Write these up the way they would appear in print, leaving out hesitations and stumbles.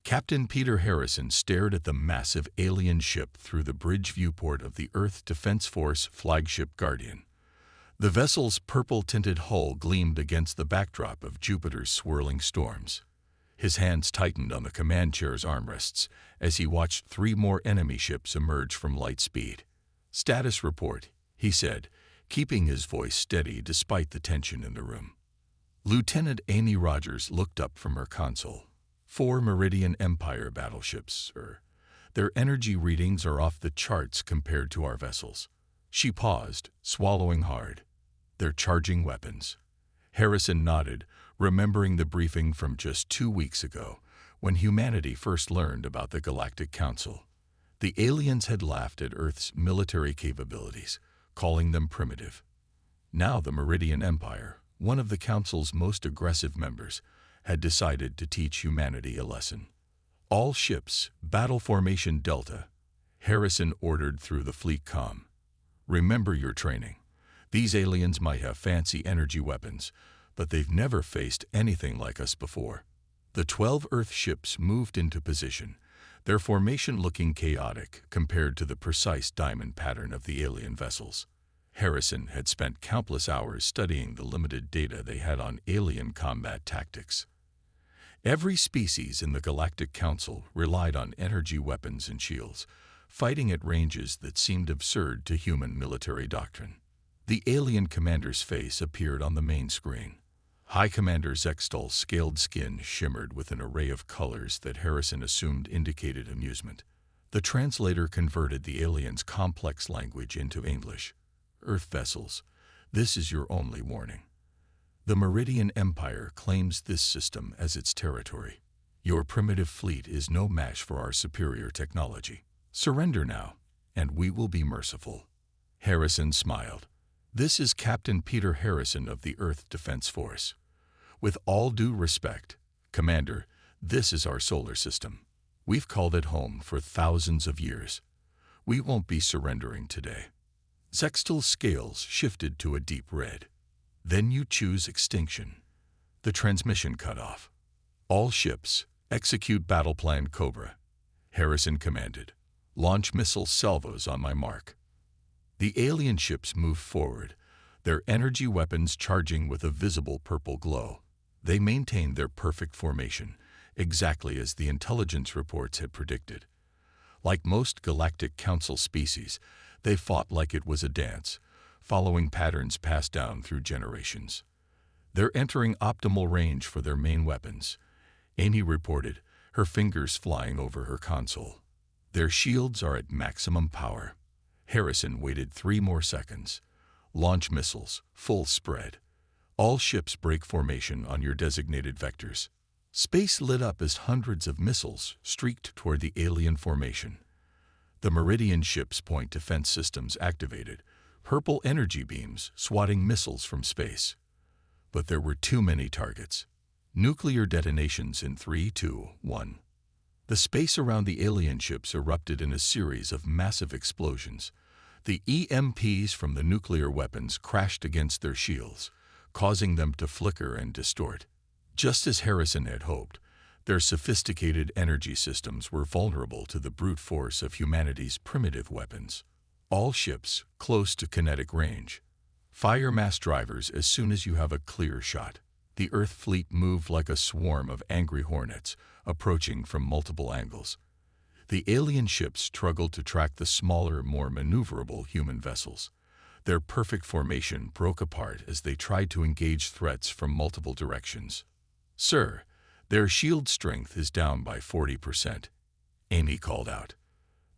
Captain Peter Harrison stared at the massive alien ship through the bridge viewport of the Earth Defense Force flagship Guardian. The vessel's purple-tinted hull gleamed against the backdrop of Jupiter's swirling storms. His hands tightened on the command chair's armrests as he watched 3 more enemy ships emerge from light speed. "Status report," he said, keeping his voice steady despite the tension in the room. Lieutenant Amy Rogers looked up from her console. 4 Meridian Empire battleships, sir. Their energy readings are off the charts compared to our vessels. She paused, swallowing hard. They're charging weapons. Harrison nodded, remembering the briefing from just 2 weeks ago, when humanity first learned about the Galactic Council. The aliens had laughed at Earth's military capabilities, calling them primitive. Now the Meridian Empire, one of the Council's most aggressive members, had decided to teach humanity a lesson. "All ships, battle formation Delta," Harrison ordered through the fleet comm. "Remember your training. These aliens might have fancy energy weapons, but they've never faced anything like us before." The 12 Earth ships moved into position, their formation looking chaotic compared to the precise diamond pattern of the alien vessels. Harrison had spent countless hours studying the limited data they had on alien combat tactics. Every species in the Galactic Council relied on energy weapons and shields, fighting at ranges that seemed absurd to human military doctrine. The alien commander's face appeared on the main screen. High Commander Zextal's scaled skin shimmered with an array of colors that Harrison assumed indicated amusement. The translator converted the alien's complex language into English. "Earth vessels, this is your only warning. The Meridian Empire claims this system as its territory. Your primitive fleet is no match for our superior technology. Surrender now, and we will be merciful." Harrison smiled. "This is Captain Peter Harrison of the Earth Defense Force. With all due respect, Commander, this is our solar system. We've called it home for thousands of years. We won't be surrendering today." Zextal's scales shifted to a deep red. "Then you choose extinction." The transmission cut off. "All ships, execute battle plan Cobra," Harrison commanded. "Launch missile salvos on my mark." The alien ships moved forward, their energy weapons charging with a visible purple glow. They maintained their perfect formation, exactly as the intelligence reports had predicted. Like most Galactic Council species, they fought like it was a dance, following patterns passed down through generations. "They're entering optimal range for their main weapons," Amy reported, her fingers flying over her console. "Their shields are at maximum power." Harrison waited 3 more seconds. "Launch missiles, full spread. All ships break formation on your designated vectors." Space lit up as hundreds of missiles streaked toward the alien formation. The Meridian ship's point defense systems activated, purple energy beams swatting missiles from space. But there were too many targets. Nuclear detonations in 3, 2, 1. The space around the alien ships erupted in a series of massive explosions. The EMPs from the nuclear weapons crashed against their shields, causing them to flicker and distort. Just as Harrison had hoped, their sophisticated energy systems were vulnerable to the brute force of humanity's primitive weapons. All ships close to kinetic range. Fire mass drivers as soon as you have a clear shot. The Earth fleet moved like a swarm of angry hornets, approaching from multiple angles. The alien ships struggled to track the smaller, more maneuverable human vessels. Their perfect formation broke apart as they tried to engage threats from multiple directions. "Sir, their shield strength is down by 40%, Amy called out.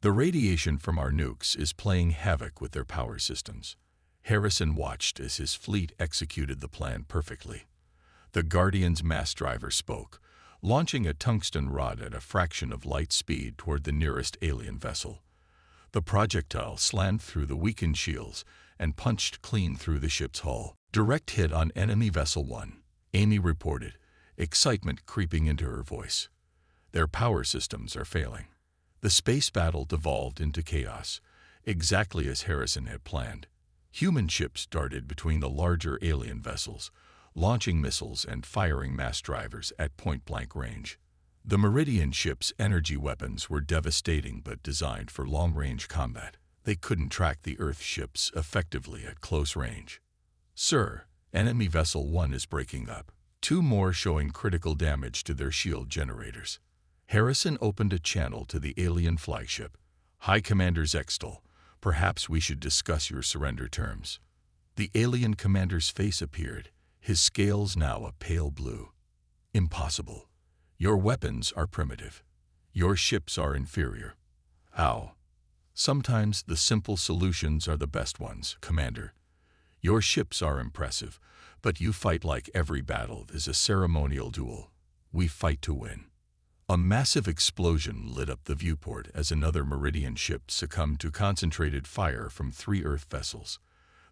"The radiation from our nukes is playing havoc with their power systems." Harrison watched as his fleet executed the plan perfectly. The Guardian's mass driver spoke, launching a tungsten rod at a fraction of light speed toward the nearest alien vessel. The projectile slammed through the weakened shields and punched clean through the ship's hull. "Direct hit on enemy vessel 1, Amy reported, excitement creeping into her voice. "Their power systems are failing." The space battle devolved into chaos, exactly as Harrison had planned. Human ships darted between the larger alien vessels, launching missiles and firing mass drivers at point-blank range. The Meridian ship's energy weapons were devastating but designed for long-range combat. They couldn't track the Earth ships effectively at close range. "Sir, enemy Vessel 1 is breaking up. 2 more showing critical damage to their shield generators." Harrison opened a channel to the alien flagship. "High Commander Zextal, perhaps we should discuss your surrender terms." The alien commander's face appeared, his scales now a pale blue. "Impossible. Your weapons are primitive. Your ships are inferior." "Ow. Sometimes the simple solutions are the best ones, Commander. Your ships are impressive, but you fight like every battle is a ceremonial duel. We fight to win." A massive explosion lit up the viewport as another Meridian ship succumbed to concentrated fire from 3 Earth vessels.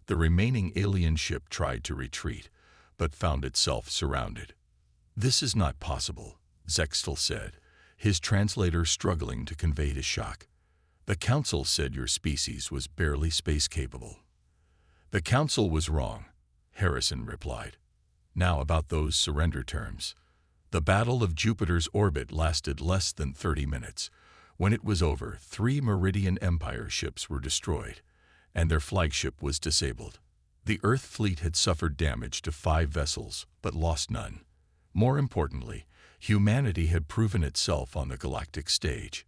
The remaining alien ship tried to retreat, but found itself surrounded. "This is not possible," Zextal said, his translator struggling to convey his shock. "The Council said your species was barely space-capable." "The Council was wrong," Harrison replied. "Now about those surrender terms." The Battle of Jupiter's orbit lasted less than 30 minutes. When it was over, 3 Meridian Empire ships were destroyed, and their flagship was disabled. The Earth fleet had suffered damage to 5 vessels, but lost none. More importantly, humanity had proven itself on the galactic stage.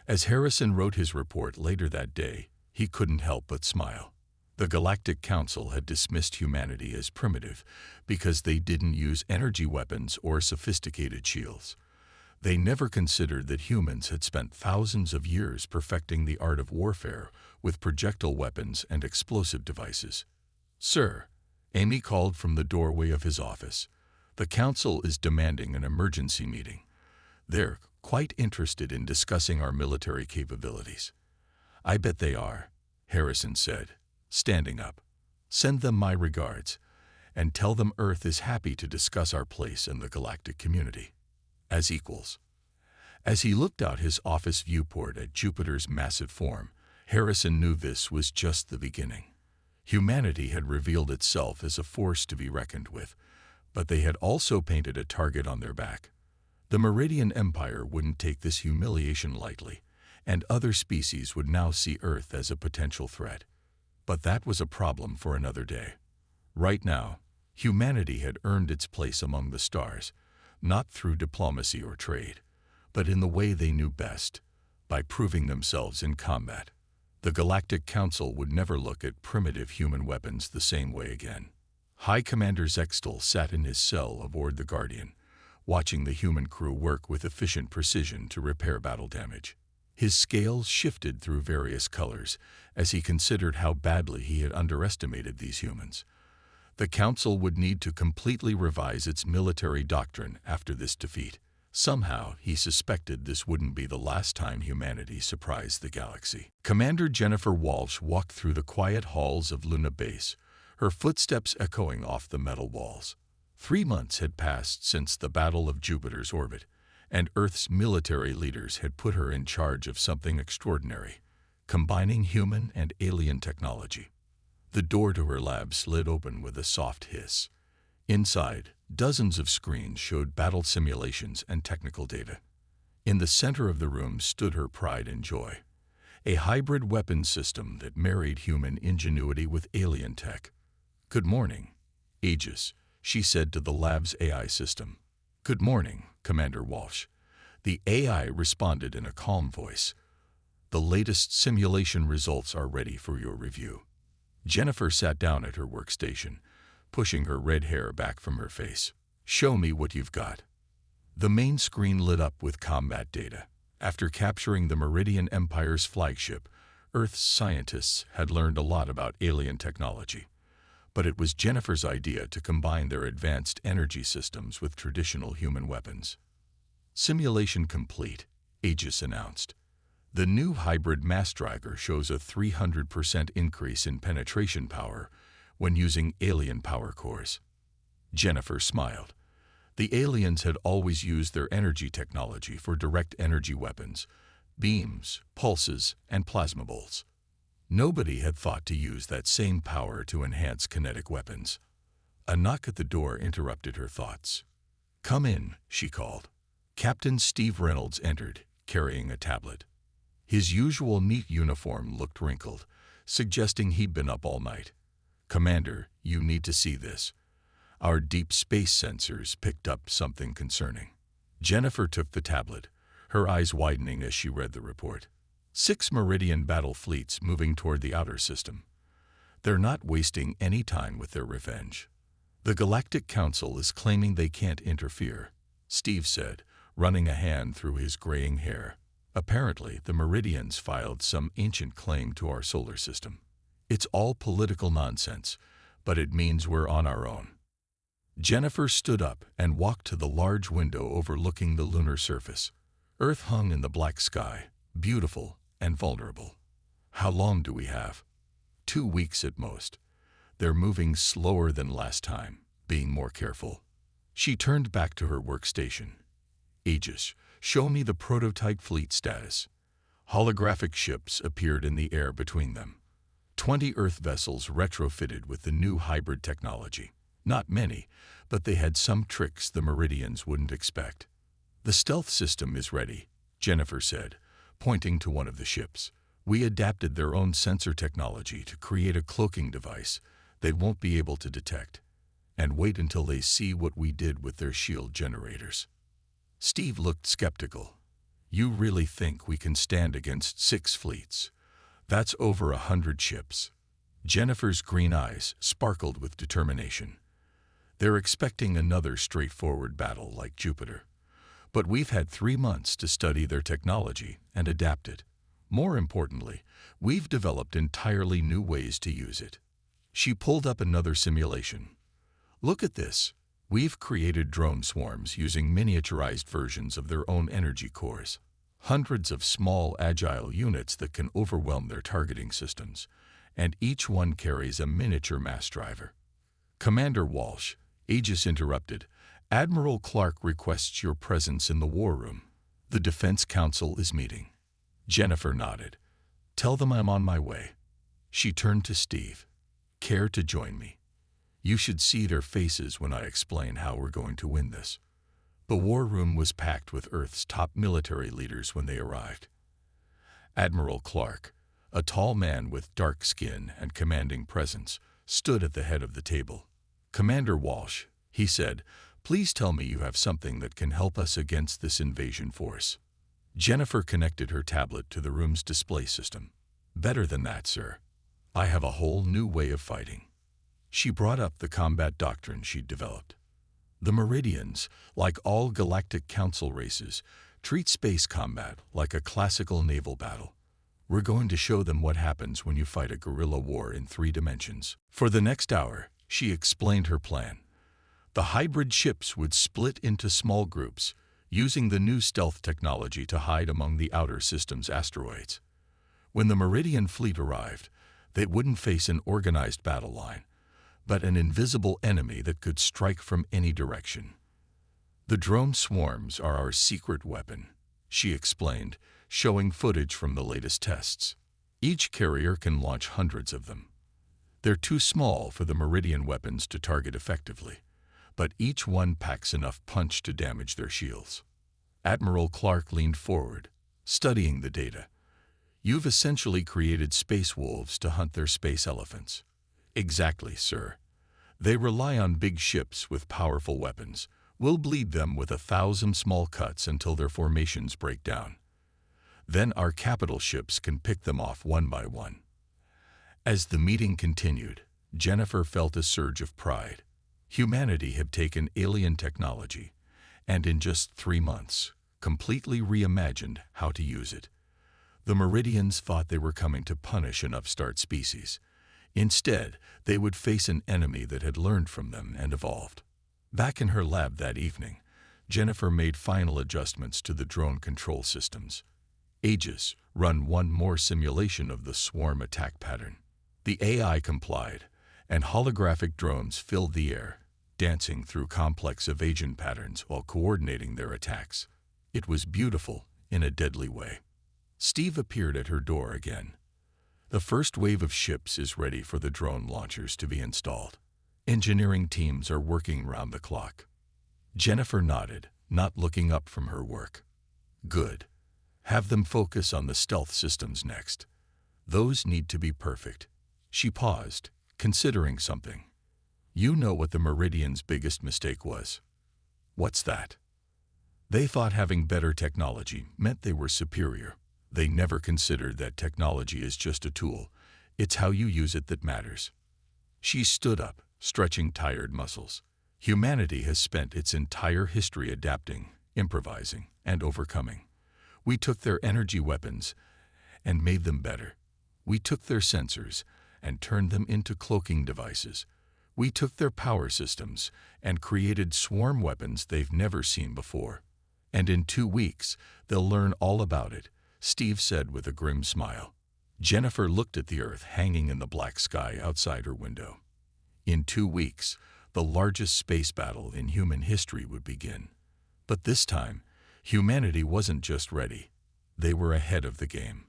As Harrison wrote his report later that day, he couldn't help but smile. The Galactic Council had dismissed humanity as primitive because they didn't use energy weapons or sophisticated shields. They never considered that humans had spent thousands of years perfecting the art of warfare with projectile weapons and explosive devices. "Sir," Amy called from the doorway of his office, "the Council is demanding an emergency meeting. They're quite interested in discussing our military capabilities." "I bet they are," Harrison said, standing up. "Send them my regards, and tell them Earth is happy to discuss our place in the galactic community as equals." As he looked out his office viewport at Jupiter's massive form, Harrison knew this was just the beginning. Humanity had revealed itself as a force to be reckoned with, but they had also painted a target on their back. The Meridian Empire wouldn't take this humiliation lightly, and other species would now see Earth as a potential threat. But that was a problem for another day. Right now, humanity had earned its place among the stars, not through diplomacy or trade, but in the way they knew best, by proving themselves in combat. The Galactic Council would never look at primitive human weapons the same way again. High Commander Zextal sat in his cell aboard the Guardian, watching the human crew work with efficient precision to repair battle damage. His scales shifted through various colors as he considered how badly he had underestimated these humans. The Council would need to completely revise its military doctrine after this defeat. Somehow, he suspected this wouldn't be the last time humanity surprised the galaxy. Commander Jennifer Walsh walked through the quiet halls of Luna Base, her footsteps echoing off the metal walls. 3 months had passed since the Battle of Jupiter's orbit, and Earth's military leaders had put her in charge of something extraordinary, combining human and alien technology. The door to her lab slid open with a soft hiss. Inside, dozens of screens showed battle simulations and technical data. In the center of the room stood her pride and joy, a hybrid weapons system that married human ingenuity with alien tech. "Good morning, Aegis," she said to the lab's AI system. "Good morning, Commander Walsh." The AI responded in a calm voice. "The latest simulation results are ready for your review." Jennifer sat down at her workstation, pushing her red hair back from her face. "Show me what you've got." The main screen lit up with combat data. After capturing the Meridian Empire's flagship, Earth's scientists had learned a lot about alien technology. But it was Jennifer's idea to combine their advanced energy systems with traditional human weapons. "Simulation complete," Aegis announced. "The new hybrid mass dragger shows a 300% increase in penetration power when using alien power cores." Jennifer smiled. The aliens had always used their energy technology for direct energy weapons, beams, pulses, and plasma bolts. Nobody had thought to use that same power to enhance kinetic weapons. A knock at the door interrupted her thoughts. "Come in," she called. Captain Steve Reynolds entered, carrying a tablet. His usual neat uniform looked wrinkled, suggesting he'd been up all night. "Commander, you need to see this. Our deep space sensors picked up something concerning." Jennifer took the tablet, her eyes widening as she read the report. 6 Meridian battle fleets moving toward the outer system. They're not wasting any time with their revenge. The Galactic Council is claiming they can't interfere, Steve said, running a hand through his graying hair. Apparently, the Meridians filed some ancient claim to our solar system. It's all political nonsense, but it means we're on our own. Jennifer stood up and walked to the large window overlooking the lunar surface. Earth hung in the black sky, beautiful and vulnerable. "How long do we have?" 2 weeks at most. They're moving slower than last time, being more careful. She turned back to her workstation. "Aegis, show me the prototype fleet status." Holographic ships appeared in the air between them. 20 Earth vessels retrofitted with the new hybrid technology. Not many, but they had some tricks the Meridians wouldn't expect. "The stealth system is ready," Jennifer said, pointing to one of the ships. "We adapted their own sensor technology to create a cloaking device they won't be able to detect. And wait until they see what we did with their shield generators." Steve looked skeptical. "You really think we can stand against 6 fleets? That's over 100 ships." Jennifer's green eyes sparkled with determination. "They're expecting another straightforward battle like Jupiter. But we've had 3 months to study their technology and adapt it. More importantly, we've developed entirely new ways to use it." She pulled up another simulation. "Look at this. We've created drone swarms using miniaturized versions of their own energy cores. Hundreds of small, agile units that can overwhelm their targeting systems, and each one carries a miniature mass driver." "Commander Walsh," Aegis interrupted, "Admiral Clark requests your presence in the war room. The Defense Council is meeting." Jennifer nodded. "Tell them I'm on my way." She turned to Steve. "Care to join me? You should see their faces when I explain how we're going to win this." The war room was packed with Earth's top military leaders when they arrived. Admiral Clark, a tall man with dark skin and commanding presence, stood at the head of the table. "Commander Walsh," he said, "please tell me you have something that can help us against this invasion force." Jennifer connected her tablet to the room's display system. "Better than that, sir. I have a whole new way of fighting." She brought up the combat doctrine she'd developed. "The Meridians, like all Galactic Council races, treat space combat like a classical naval battle. We're going to show them what happens when you fight a guerrilla war in 3 dimensions." For the next hour, she explained her plan. The hybrid ships would split into small groups, using the new stealth technology to hide among the outer system's asteroids. When the Meridian fleet arrived, they wouldn't face an organized battle line, but an invisible enemy that could strike from any direction. "The drone swarms are our secret weapon," she explained, showing footage from the latest tests. "Each carrier can launch hundreds of them. They're too small for the Meridian weapons to target effectively, but each one packs enough punch to damage their shields." Admiral Clark leaned forward, studying the data. "You've essentially created space wolves to hunt their space elephants." "Exactly, sir. They rely on big ships with powerful weapons. We'll bleed them with 1,000 small cuts until their formations break down. Then our capital ships can pick them off one by one." As the meeting continued, Jennifer felt a surge of pride. Humanity had taken alien technology, and in just 3 months, completely reimagined how to use it. The Meridians thought they were coming to punish an upstart species. Instead, they would face an enemy that had learned from them and evolved. Back in her lab that evening, Jennifer made final adjustments to the drone control systems. Aegis run one more simulation of the swarm attack pattern. The AI complied, and holographic drones filled the air, dancing through complex evasion patterns while coordinating their attacks. It was beautiful in a deadly way. Steve appeared at her door again. "The first wave of ships is ready for the drone launchers to be installed. Engineering teams are working round the clock." Jennifer nodded, not looking up from her work. Good. Have them focus on the stealth systems next. Those need to be perfect. She paused, considering something. You know what the Meridian's biggest mistake was? What's that? They thought having better technology meant they were superior. They never considered that technology is just a tool. It's how you use it that matters. She stood up, stretching tired muscles. Humanity has spent its entire history adapting, improvising, and overcoming. We took their energy weapons and made them better. We took their sensors and turned them into cloaking devices. We took their power systems and created swarm weapons they've never seen before. And in 2 weeks, they'll learn all about it, Steve said with a grim smile. Jennifer looked at the Earth hanging in the black sky outside her window. In 2 weeks, the largest space battle in human history would begin. But this time, humanity wasn't just ready. They were ahead of the game.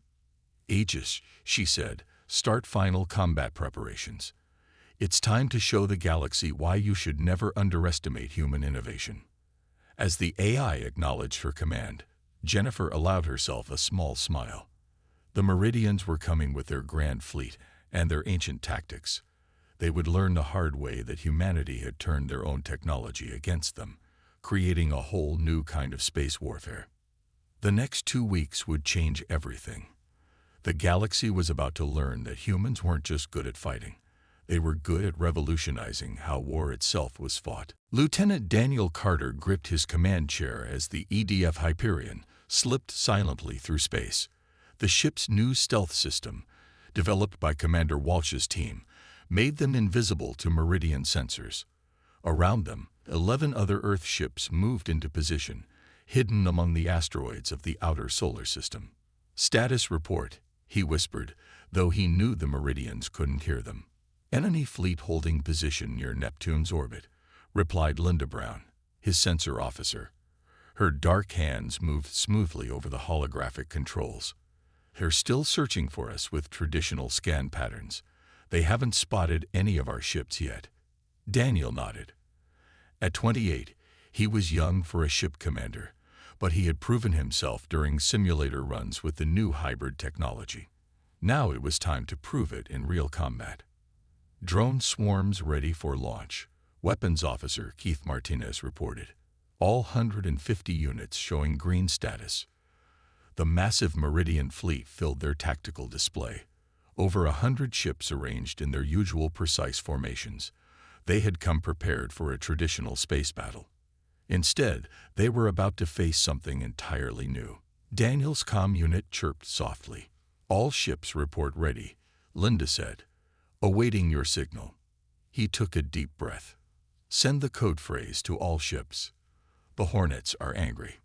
Aegis, she said, start final combat preparations. It's time to show the galaxy why you should never underestimate human innovation. As the AI acknowledged her command, Jennifer allowed herself a small smile. The Meridians were coming with their grand fleet and their ancient tactics. They would learn the hard way that humanity had turned their own technology against them, creating a whole new kind of space warfare. The next 2 weeks would change everything. The galaxy was about to learn that humans weren't just good at fighting. They were good at revolutionizing how war itself was fought. Lieutenant Daniel Carter gripped his command chair as the EDF Hyperion slipped silently through space. The ship's new stealth system, developed by Commander Walsh's team, made them invisible to Meridian sensors. Around them, 11 other Earth ships moved into position, hidden among the asteroids of the outer solar system. Status report, he whispered, though he knew the Meridians couldn't hear them. Enemy fleet holding position near Neptune's orbit, replied Linda Brown, his sensor officer. Her dark hands moved smoothly over the holographic controls. They're still searching for us with traditional scan patterns. They haven't spotted any of our ships yet. Daniel nodded. At 28, he was young for a ship commander, but he had proven himself during simulator runs with the new hybrid technology. Now it was time to prove it in real combat. Drone swarms ready for launch, Weapons Officer Keith Martinez reported. All 150 units showing green status. The massive Meridian fleet filled their tactical display. Over 100 ships arranged in their usual precise formations. They had come prepared for a traditional space battle. Instead, they were about to face something entirely new. Daniel's comm unit chirped softly. All ships report ready, Linda said. Awaiting your signal. He took a deep breath. Send the code phrase to all ships. The Hornets are angry.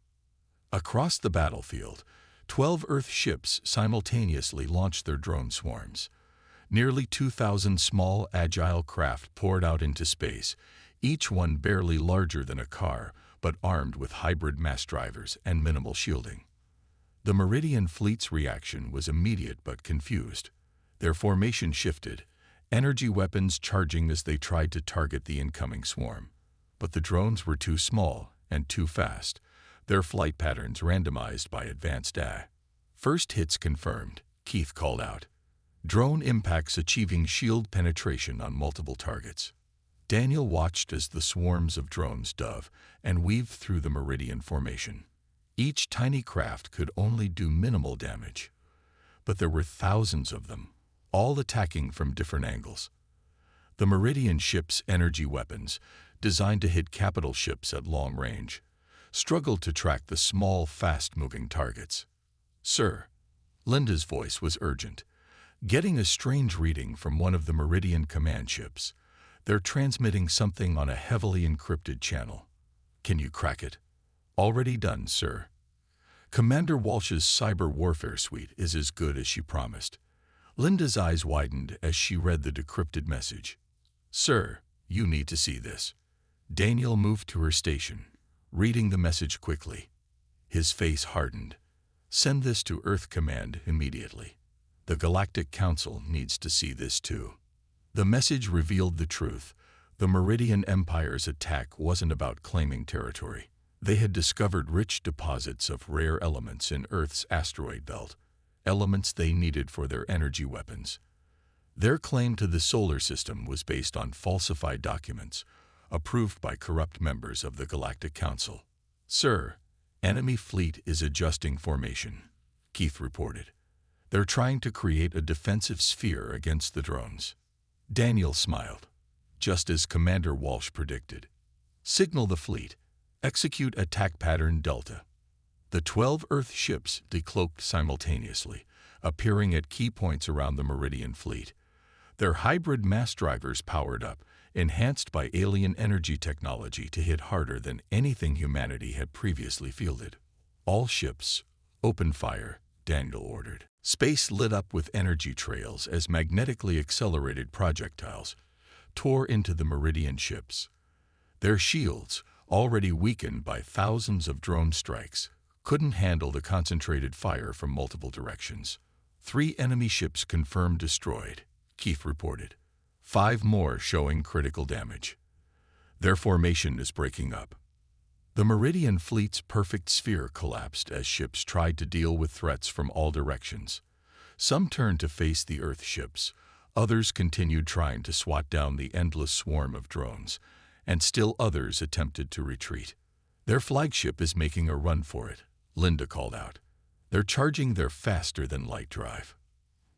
Across the battlefield, 12 Earth ships simultaneously launched their drone swarms. Nearly 2,000 small, agile craft poured out into space, each one barely larger than a car, but armed with hybrid mass drivers and minimal shielding. The Meridian fleet's reaction was immediate but confused. Their formation shifted, energy weapons charging as they tried to target the incoming swarm. But the drones were too small and too fast, their flight patterns randomized by advanced AI. First hits confirmed, Keith called out. Drone impacts achieving shield penetration on multiple targets. Daniel watched as the swarms of drones dove and weaved through the Meridian formation. Each tiny craft could only do minimal damage. But there were thousands of them, all attacking from different angles. The Meridian ship's energy weapons, designed to hit capital ships at long range, struggled to track the small, fast-moving targets. Sir, Linda's voice was urgent, getting a strange reading from one of the Meridian command ships. They're transmitting something on a heavily encrypted channel. Can you crack it? Already done, sir. Commander Walsh's cyber warfare suite is as good as she promised. Linda's eyes widened as she read the decrypted message. Sir, you need to see this. Daniel moved to her station, reading the message quickly. His face hardened. Send this to Earth Command immediately. The Galactic Council needs to see this too. The message revealed the truth. The Meridian Empire's attack wasn't about claiming territory. They had discovered rich deposits of rare elements in Earth's asteroid belt, elements they needed for their energy weapons. Their claim to the solar system was based on falsified documents, approved by corrupt members of the Galactic Council. "Sir, enemy fleet is adjusting formation," Keith reported. "They're trying to create a defensive sphere against the drones." Daniel smiled. "Just as Commander Walsh predicted. Signal the fleet. Execute attack pattern Delta." The 12 Earth ships decloaked simultaneously, appearing at key points around the Meridian fleet. Their hybrid mass drivers powered up, enhanced by alien energy technology to hit harder than anything humanity had previously fielded. "All ships, open fire," Daniel ordered. Space lit up with energy trails as magnetically accelerated projectiles tore into the Meridian ships. Their shields, already weakened by thousands of drone strikes, couldn't handle the concentrated fire from multiple directions. 3 enemy ships confirmed destroyed, Keith reported. 5 more showing critical damage. Their formation is breaking up. The Meridian fleet's perfect sphere collapsed as ships tried to deal with threats from all directions. Some turned to face the Earth ships, others continued trying to swat down the endless swarm of drones, and still others attempted to retreat. "Their flagship is making a run for it," Linda called out. "They're charging their faster-than-light drive."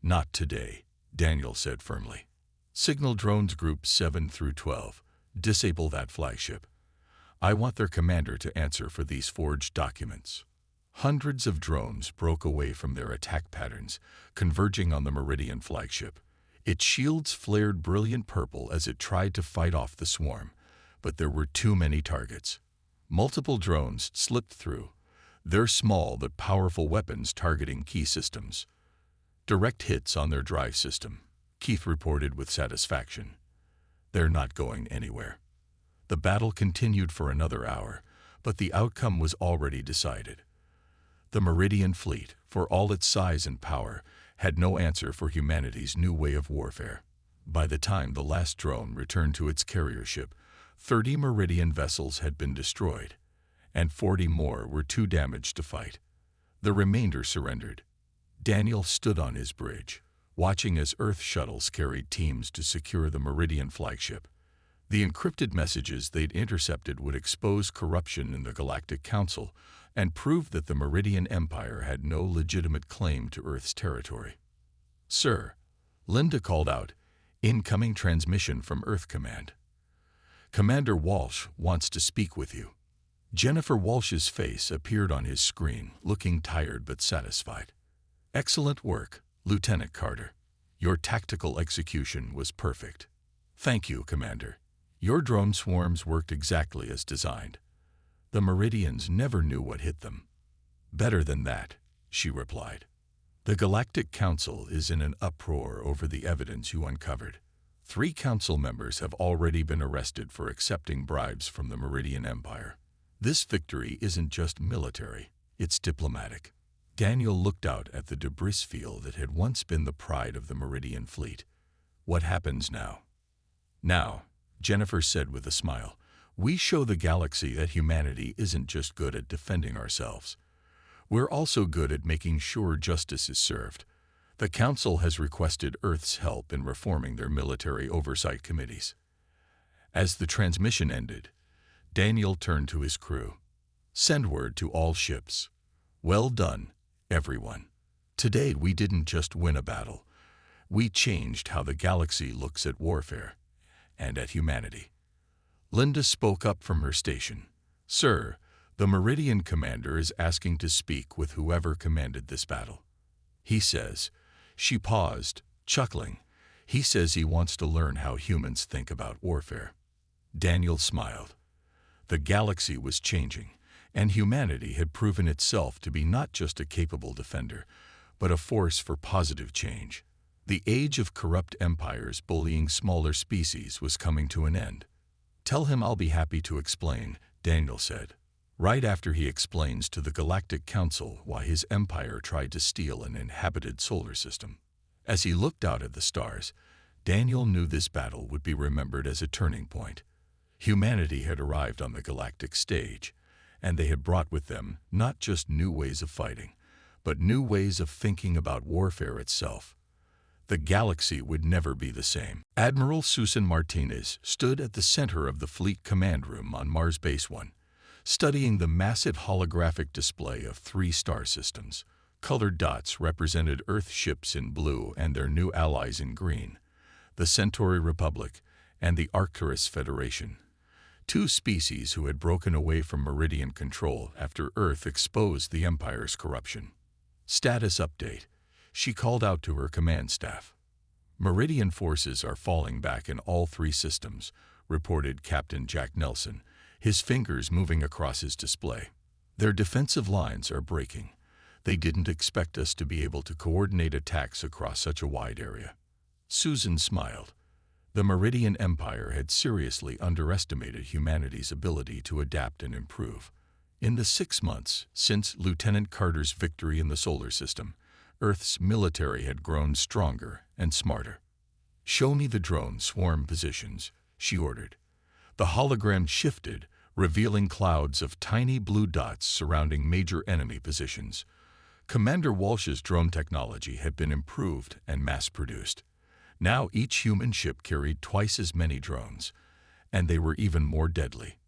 "Not today," Daniel said firmly. "Signal drones groups 7 through 12. Disable that flagship. I want their commander to answer for these forged documents." Hundreds of drones broke away from their attack patterns, converging on the Meridian flagship. Its shields flared brilliant purple as it tried to fight off the swarm, but there were too many targets. Multiple drones slipped through, their small but powerful weapons targeting key systems. "Direct hits on their drive system," Keith reported with satisfaction. "They're not going anywhere." The battle continued for another hour, but the outcome was already decided. The Meridian fleet, for all its size and power, had no answer for humanity's new way of warfare. By the time the last drone returned to its carrier ship, 30 Meridian vessels had been destroyed, and 40 more were too damaged to fight. The remainder surrendered. Daniel stood on his bridge, watching as Earth shuttles carried teams to secure the Meridian flagship. The encrypted messages they'd intercepted would expose corruption in the Galactic Council and prove that the Meridian Empire had no legitimate claim to Earth's territory. "Sir," Linda called out, "incoming transmission from Earth Command. Commander Walsh wants to speak with you." Jennifer Walsh's face appeared on his screen, looking tired but satisfied. "Excellent work, Lieutenant Carter. Your tactical execution was perfect." "Thank you, Commander. Your drone swarms worked exactly as designed. The Meridians never knew what hit them." "Better than that," she replied. "The Galactic Council is in an uproar over the evidence you uncovered. 3 council members have already been arrested for accepting bribes from the Meridian Empire. This victory isn't just military, it's diplomatic." Daniel looked out at the debris field that had once been the pride of the Meridian fleet. "What happens now?" "Now," Jennifer said with a smile, "we show the galaxy that humanity isn't just good at defending ourselves. We're also good at making sure justice is served. The Council has requested Earth's help in reforming their military oversight committees." As the transmission ended, Daniel turned to his crew. "Send word to all ships. Well done, everyone. Today we didn't just win a battle. We changed how the galaxy looks at warfare and at humanity." Linda spoke up from her station. "Sir, the Meridian commander is asking to speak with whoever commanded this battle. He says," she paused, chuckling, "he says he wants to learn how humans think about warfare." Daniel smiled. The galaxy was changing, and humanity had proven itself to be not just a capable defender, but a force for positive change. The age of corrupt empires bullying smaller species was coming to an end. "Tell him I'll be happy to explain," Daniel said. "Right after he explains to the Galactic Council why his empire tried to steal an inhabited solar system." As he looked out at the stars, Daniel knew this battle would be remembered as a turning point. Humanity had arrived on the galactic stage, and they had brought with them not just new ways of fighting, but new ways of thinking about warfare itself. The galaxy would never be the same. Admiral Susan Martinez stood at the center of the fleet command room on Mars Base 1, studying the massive holographic display of 3 star systems. Colored dots represented Earth ships in blue and their new allies in green, the Centauri Republic and the Arcturus Federation, 2 species who had broken away from Meridian control after Earth exposed the Empire's corruption. Status update. She called out to her command staff. Meridian forces are falling back in all 3 systems, reported Captain Jack Nelson, his fingers moving across his display. Their defensive lines are breaking. They didn't expect us to be able to coordinate attacks across such a wide area. Susan smiled. The Meridian Empire had seriously underestimated humanity's ability to adapt and improve. In the 6 months since Lieutenant Carter's victory in the solar system, Earth's military had grown stronger and smarter. "Show me the drone swarm positions," she ordered. The hologram shifted, revealing clouds of tiny blue dots surrounding major enemy positions. Commander Walsh's drone technology had been improved and mass-produced. Now each human ship carried twice as many drones, and they were even more deadly.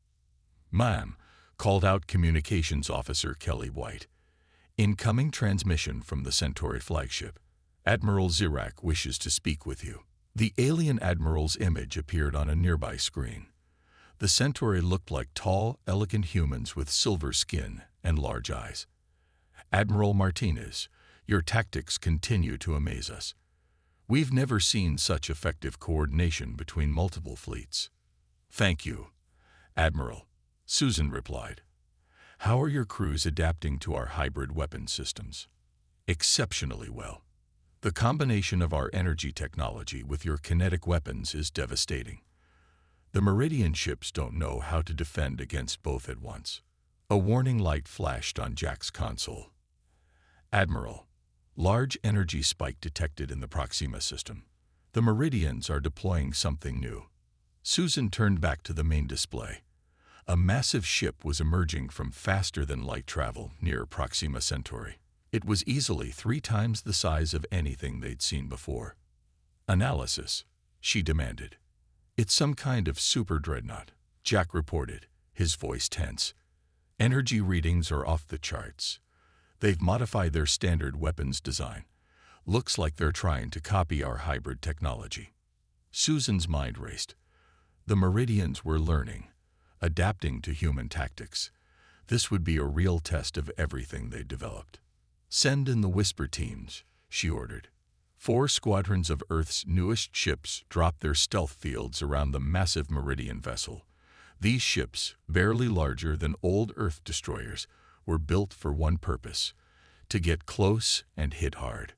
"Ma'am," called out Communications Officer Kelly White. "Incoming transmission from the Centauri flagship. Admiral Zirak wishes to speak with you." The alien admiral's image appeared on a nearby screen. The Centauri looked like tall, elegant humans with silver skin and large eyes. "Admiral Martinez, your tactics continue to amaze us. We've never seen such effective coordination between multiple fleets." "Thank you, Admiral," Susan replied. "How are your crews adapting to our hybrid weapon systems?" "Exceptionally well. The combination of our energy technology with your kinetic weapons is devastating. The Meridian ships don't know how to defend against both at once." A warning light flashed on Jack's console. "Admiral, large energy spike detected in the Proxima system. The Meridians are deploying something new." Susan turned back to the main display. A massive ship was emerging from faster-than-light travel near Proxima Centauri. It was easily 3 times the size of anything they'd seen before. "Analysis," she demanded. "It's some kind of super dreadnought," Jack reported, his voice tense. "Energy readings are off the charts. They've modified their standard weapons design. Looks like they're trying to copy our hybrid technology." Susan's mind raced. The Meridians were learning, adapting to human tactics. This would be a real test of everything they developed. "Send in the Whisper teams," she ordered. 4 squadrons of Earth's newest ships dropped their stealth fields around the massive Meridian vessel. These ships, barely larger than old Earth destroyers, were built for one purpose: to get close and hit hard.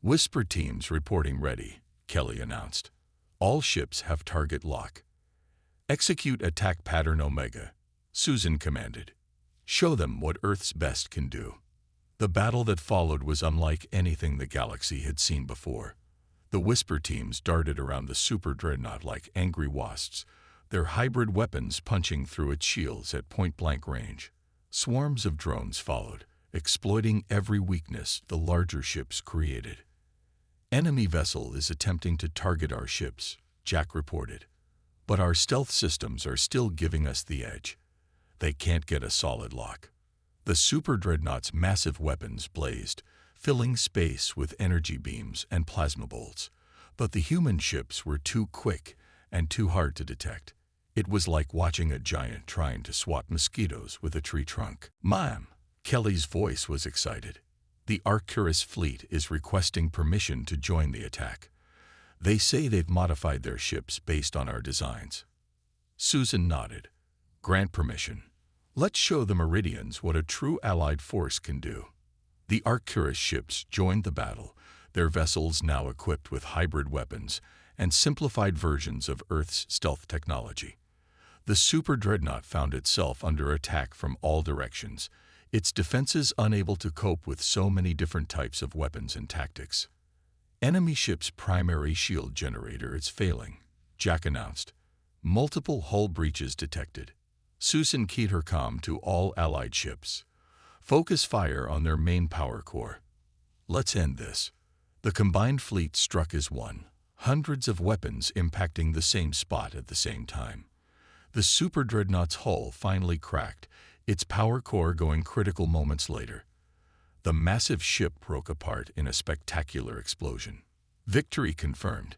"Whisper teams reporting ready," Kelly announced. "All ships have target lock." "Execute attack pattern Omega," Susan commanded. "Show them what Earth's best can do." The battle that followed was unlike anything the galaxy had seen before. The Whisper teams darted around the super dreadnought like angry wasps, their hybrid weapons punching through its shields at point-blank range. Swarms of drones followed, exploiting every weakness the larger ships created. "Enemy vessel is attempting to target our ships," Jack reported. "But our stealth systems are still giving us the edge. They can't get a solid lock." The super dreadnought's massive weapons blazed, filling space with energy beams and plasma bolts. But the human ships were too quick and too hard to detect. It was like watching a giant trying to swat mosquitoes with a tree trunk. "Ma'am," Kelly's voice was excited. "The Arcturus fleet is requesting permission to join the attack. They say they've modified their ships based on our designs." Susan nodded. "Grant permission. Let's show the Meridians what a true allied force can do." The Arcturus ships joined the battle, their vessels now equipped with hybrid weapons and simplified versions of Earth's stealth technology. The super dreadnought found itself under attack from all directions, its defenses unable to cope with so many different types of weapons and tactics. "Enemy ship's primary shield generator is failing," Jack announced. "Multiple hull breaches detected." Susan keyed her comm to all Allied ships. Focus fire on their main power core. Let's end this. The combined fleet struck as one, hundreds of weapons impacting the same spot at the same time. The super dreadnought's hull finally cracked, its power core going critical moments later. The massive ship broke apart in a spectacular explosion. Victory confirmed,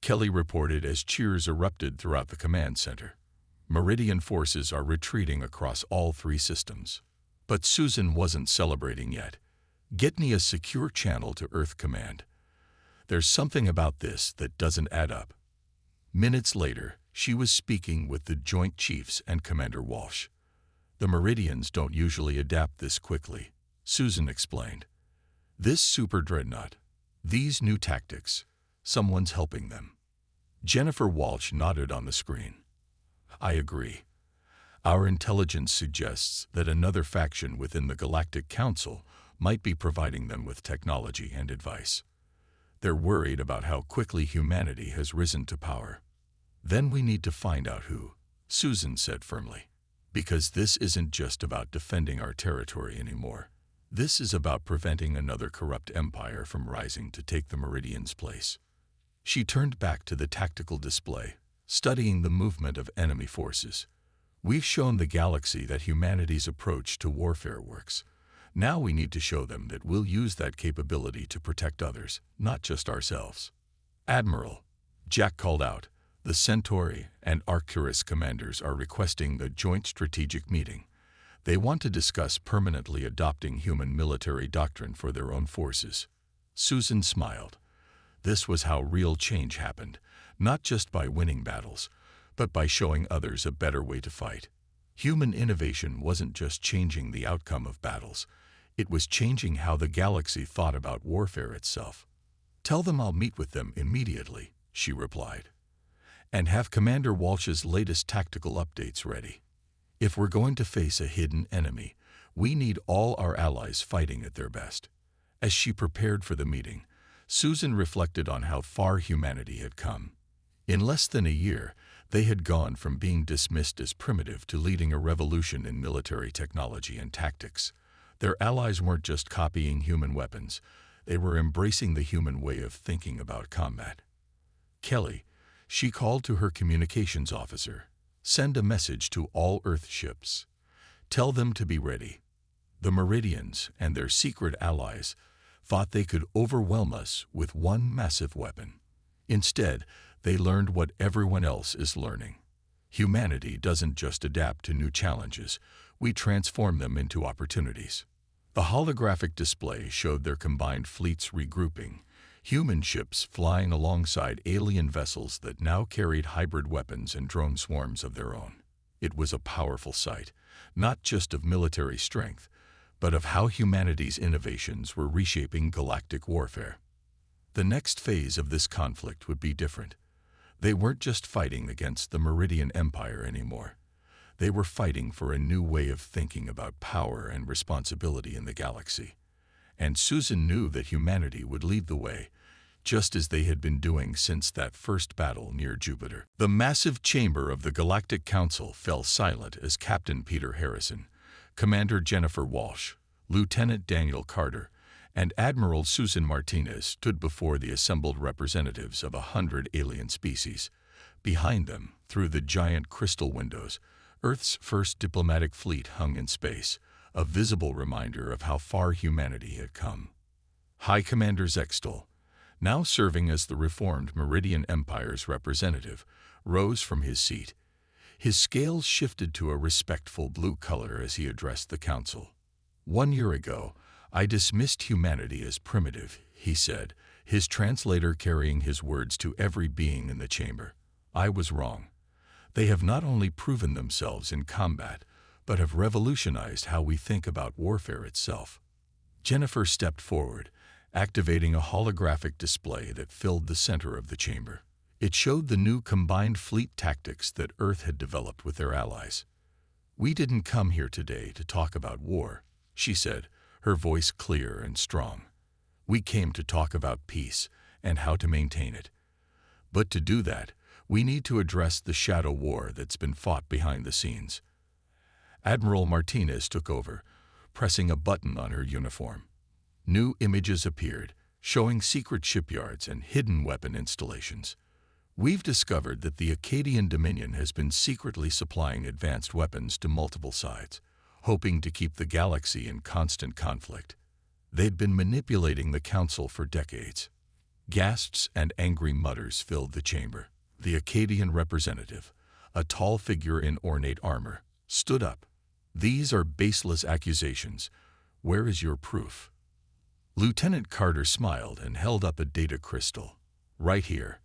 Kelly reported as cheers erupted throughout the command center. Meridian forces are retreating across all three systems. But Susan wasn't celebrating yet. Get me a secure channel to Earth Command. There's something about this that doesn't add up. Minutes later, she was speaking with the Joint Chiefs and Commander Walsh. The Meridians don't usually adapt this quickly, Susan explained. This super dreadnought, these new tactics, someone's helping them. Jennifer Walsh nodded on the screen. I agree. Our intelligence suggests that another faction within the Galactic Council might be providing them with technology and advice. They're worried about how quickly humanity has risen to power. Then we need to find out who, Susan said firmly. Because this isn't just about defending our territory anymore. This is about preventing another corrupt empire from rising to take the Meridian's place. She turned back to the tactical display, studying the movement of enemy forces. We've shown the galaxy that humanity's approach to warfare works. Now we need to show them that we'll use that capability to protect others, not just ourselves. Admiral, Jack called out, the Centauri and Arcturus commanders are requesting a joint strategic meeting. They want to discuss permanently adopting human military doctrine for their own forces. Susan smiled. This was how real change happened, not just by winning battles, but by showing others a better way to fight. Human innovation wasn't just changing the outcome of battles, it was changing how the galaxy thought about warfare itself. Tell them I'll meet with them immediately, she replied. And have Commander Walsh's latest tactical updates ready. If we're going to face a hidden enemy, we need all our allies fighting at their best. As she prepared for the meeting, Susan reflected on how far humanity had come. In less than a year, they had gone from being dismissed as primitive to leading a revolution in military technology and tactics. Their allies weren't just copying human weapons, they were embracing the human way of thinking about combat. Kelly, she called to her communications officer, send a message to all Earth ships. Tell them to be ready. The Meridians and their secret allies thought they could overwhelm us with one massive weapon. Instead, they learned what everyone else is learning. Humanity doesn't just adapt to new challenges, we transform them into opportunities. The holographic display showed their combined fleets regrouping, human ships flying alongside alien vessels that now carried hybrid weapons and drone swarms of their own. It was a powerful sight, not just of military strength, but of how humanity's innovations were reshaping galactic warfare. The next phase of this conflict would be different. They weren't just fighting against the Meridian Empire anymore. They were fighting for a new way of thinking about power and responsibility in the galaxy. And Susan knew that humanity would lead the way, just as they had been doing since that first battle near Jupiter. The massive chamber of the Galactic Council fell silent as Captain Peter Harrison, Commander Jennifer Walsh, Lieutenant Daniel Carter, and Admiral Susan Martinez stood before the assembled representatives of 100 alien species. Behind them, through the giant crystal windows, Earth's first diplomatic fleet hung in space, a visible reminder of how far humanity had come. High Commander Zextal, now serving as the reformed Meridian Empire's representative, rose from his seat. His scales shifted to a respectful blue color as he addressed the council. 1 year ago, I dismissed humanity as primitive, he said, his translator carrying his words to every being in the chamber. I was wrong. They have not only proven themselves in combat, but have revolutionized how we think about warfare itself. Jennifer stepped forward, activating a holographic display that filled the center of the chamber. It showed the new combined fleet tactics that Earth had developed with their allies. We didn't come here today to talk about war, she said, her voice clear and strong. We came to talk about peace and how to maintain it. But to do that, we need to address the shadow war that's been fought behind the scenes. Admiral Martinez took over, pressing a button on her uniform. New images appeared, showing secret shipyards and hidden weapon installations. We've discovered that the Acadian Dominion has been secretly supplying advanced weapons to multiple sides, hoping to keep the galaxy in constant conflict. They'd been manipulating the Council for decades. Gasps and angry mutters filled the chamber. The Acadian representative, a tall figure in ornate armor, stood up. "These are baseless accusations. Where is your proof?" Lieutenant Carter smiled and held up a data crystal. "Right here.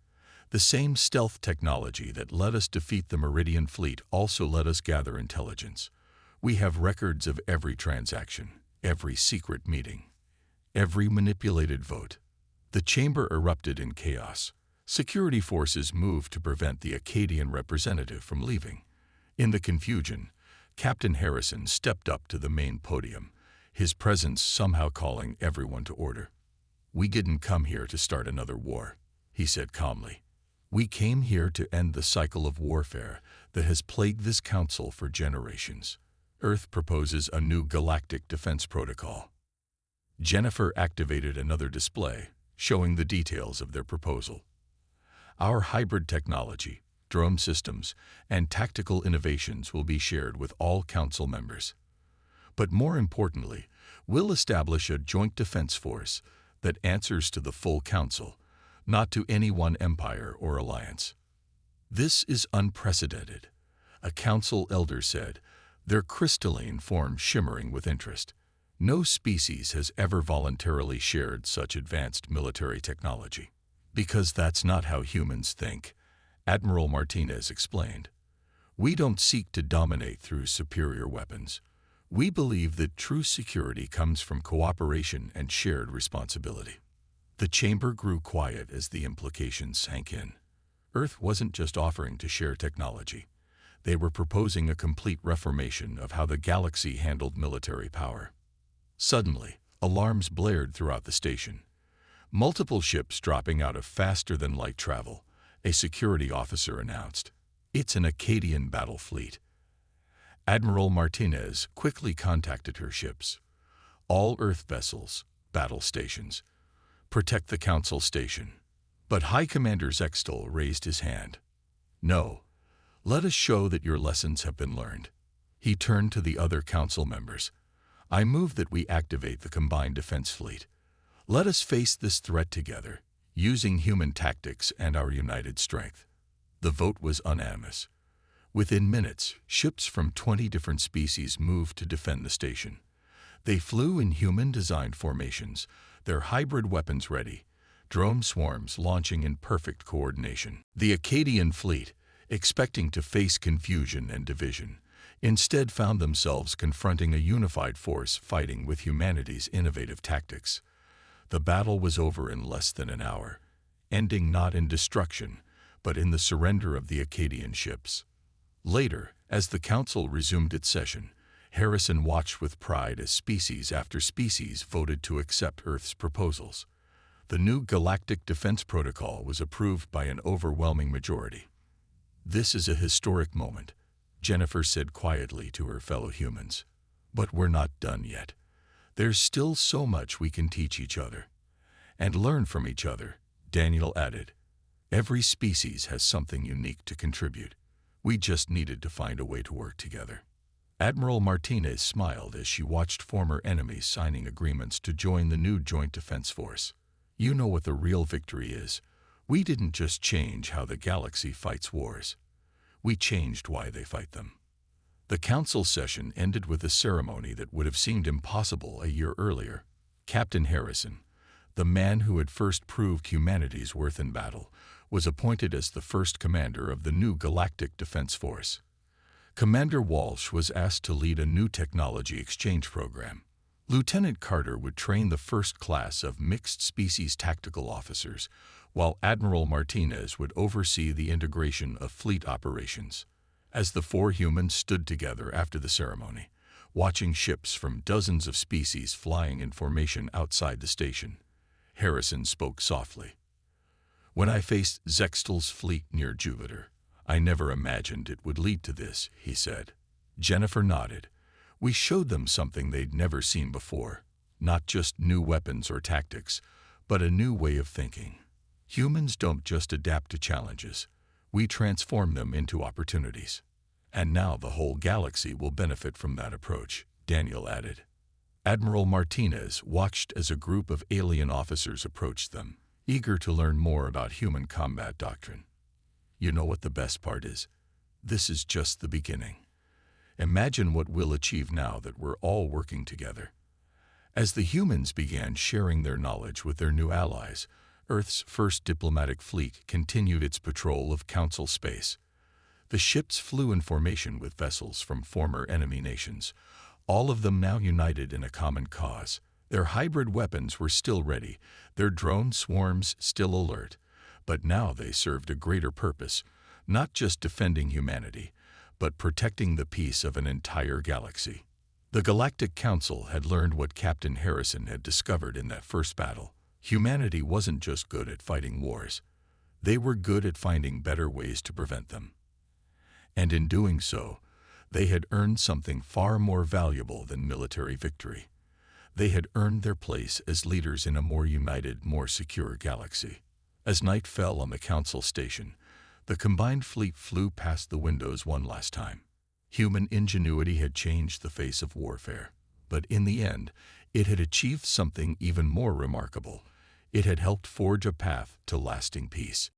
The same stealth technology that let us defeat the Meridian fleet also let us gather intelligence. We have records of every transaction, every secret meeting, every manipulated vote." The chamber erupted in chaos. Security forces moved to prevent the Acadian representative from leaving. In the confusion, Captain Harrison stepped up to the main podium, his presence somehow calling everyone to order. "We didn't come here to start another war," he said calmly. "We came here to end the cycle of warfare that has plagued this council for generations. Earth proposes a new galactic defense protocol." Jennifer activated another display, showing the details of their proposal. "Our hybrid technology, drone systems, and tactical innovations will be shared with all council members. But more importantly, we'll establish a joint defense force that answers to the full council, not to any one empire or alliance." "This is unprecedented," a council elder said, their crystalline form shimmering with interest. "No species has ever voluntarily shared such advanced military technology." "Because that's not how humans think," Admiral Martinez explained. "We don't seek to dominate through superior weapons. We believe that true security comes from cooperation and shared responsibility." The chamber grew quiet as the implications sank in. Earth wasn't just offering to share technology. They were proposing a complete reformation of how the galaxy handled military power. Suddenly, alarms blared throughout the station. Multiple ships dropping out of faster-than-light travel, a security officer announced. "It's an Acadian battle fleet." Admiral Martinez quickly contacted her ships. "All Earth vessels, battle stations. Protect the Council station." But High Commander Zextal raised his hand. "No. Let us show that your lessons have been learned." He turned to the other Council members. "I move that we activate the Combined Defense Fleet. Let us face this threat together, using human tactics and our united strength." The vote was unanimous. Within minutes, ships from 20 different species moved to defend the station. They flew in human-designed formations, their hybrid weapons ready, drone swarms launching in perfect coordination. The Acadian fleet, expecting to face confusion and division, instead found themselves confronting a unified force fighting with humanity's innovative tactics. The battle was over in less than an hour, ending not in destruction, but in the surrender of the Acadian ships. Later, as the Council resumed its session, Harrison watched with pride as species after species voted to accept Earth's proposals. The new Galactic Defense Protocol was approved by an overwhelming majority. "This is a historic moment," Jennifer said quietly to her fellow humans. "But we're not done yet. There's still so much we can teach each other. And learn from each other," Daniel added. "Every species has something unique to contribute. We just needed to find a way to work together." Admiral Martinez smiled as she watched former enemies signing agreements to join the new Joint Defense Force. "You know what the real victory is. We didn't just change how the galaxy fights wars. We changed why they fight them." The council session ended with a ceremony that would have seemed impossible a year earlier. Captain Harrison, the man who had first proved humanity's worth in battle, was appointed as the first commander of the new Galactic Defense Force. Commander Walsh was asked to lead a new technology exchange program. Lieutenant Carter would train the first class of mixed-species tactical officers, while Admiral Martinez would oversee the integration of fleet operations. As the four humans stood together after the ceremony, watching ships from dozens of species flying in formation outside the station, Harrison spoke softly. "When I faced Zextal's fleet near Jupiter, I never imagined it would lead to this," he said. Jennifer nodded. We showed them something they'd never seen before. Not just new weapons or tactics, but a new way of thinking. Humans don't just adapt to challenges. We transform them into opportunities. And now the whole galaxy will benefit from that approach, Daniel added. Admiral Martinez watched as a group of alien officers approached them, eager to learn more about human combat doctrine. You know what the best part is? This is just the beginning. Imagine what we'll achieve now that we're all working together. As the humans began sharing their knowledge with their new allies, Earth's first diplomatic fleet continued its patrol of Council space. The ships flew in formation with vessels from former enemy nations, all of them now united in a common cause. Their hybrid weapons were still ready, their drone swarms still alert, but now they served a greater purpose, not just defending humanity, but protecting the peace of an entire galaxy. The Galactic Council had learned what Captain Harrison had discovered in that first battle. Humanity wasn't just good at fighting wars. They were good at finding better ways to prevent them. And in doing so, they had earned something far more valuable than military victory. They had earned their place as leaders in a more united, more secure galaxy. As night fell on the Council station, the combined fleet flew past the windows one last time. Human ingenuity had changed the face of warfare, but in the end, it had achieved something even more remarkable. It had helped forge a path to lasting peace.